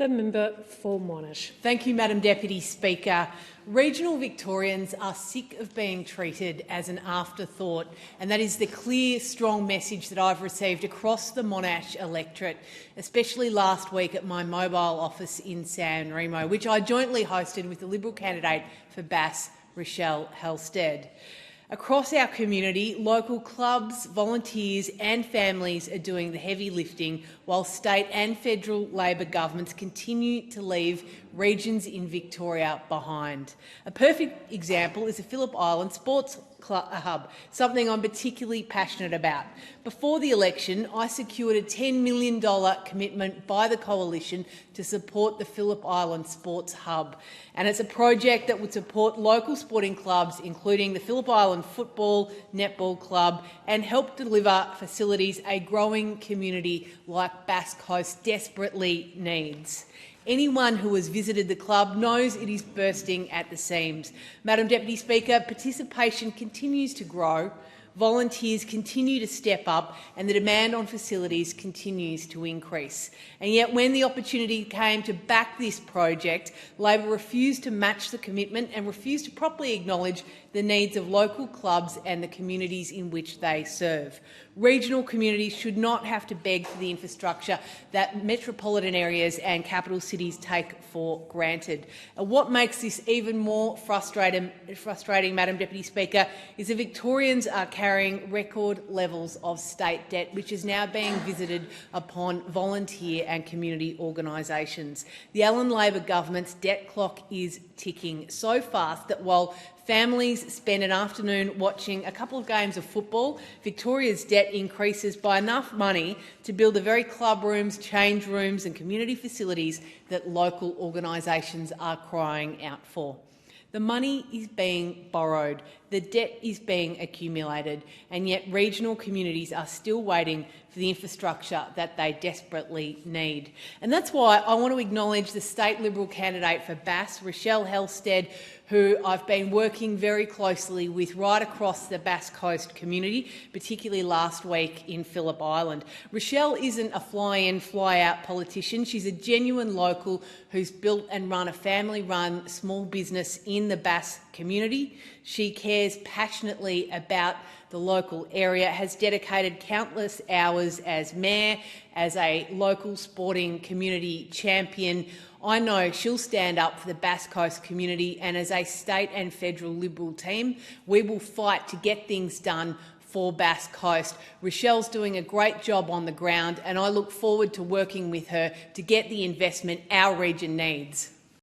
The member for Monash. Thank you, Madam Deputy Speaker. Regional Victorians are sick of being treated as an afterthought, and that is the clear, strong message that I've received across the Monash electorate, especially last week at my mobile office in San Remo, which I jointly hosted with the Liberal candidate for Bass, Rochelle Halstead. Across our community, local clubs, volunteers and families are doing the heavy lifting, while state and federal Labor governments continue to leave regions in Victoria behind. A perfect example is the Phillip Island Sports Hub, something I'm particularly passionate about. Before the election, I secured a $10 million commitment by the Coalition to support the Phillip Island Sports Hub. And it's a project that would support local sporting clubs, including the Phillip Island Football, Netball Club, and help deliver facilities a growing community like Bass Coast desperately needs. Anyone who has visited the club knows it is bursting at the seams. Madam Deputy Speaker, participation continues to grow, volunteers continue to step up and the demand on facilities continues to increase. And yet when the opportunity came to back this project, Labor refused to match the commitment and refused to properly acknowledge the needs of local clubs and the communities in which they serve. Regional communities should not have to beg for the infrastructure that metropolitan areas and capital cities take for granted. And what makes this even more frustrating, Madam Deputy Speaker, is that Victorians are carrying record levels of state debt, which is now being visited upon volunteer and community organisations. The Allan Labor government's debt clock is ticking so fast that while families spend an afternoon watching a couple of games of football, Victoria's debt increases by enough money to build the very club rooms, change rooms and community facilities that local organisations are crying out for. The money is being borrowed, the debt is being accumulated, and yet regional communities are still waiting for the infrastructure that they desperately need. And that's why I want to acknowledge the state Liberal candidate for Bass, Rochelle Halstead, who I've been working very closely with right across the Bass Coast community, particularly last week in Phillip Island. Rochelle isn't a fly-in, fly-out politician. She's a genuine local who's built and run a family-run small business in the Bass community. She cares passionately about the local area, has dedicated countless hours as mayor, as a local sporting community champion. I know she'll stand up for the Bass Coast community, and as a state and federal Liberal team, we will fight to get things done for Bass Coast. Rochelle's doing a great job on the ground, and I look forward to working with her to get the investment our region needs.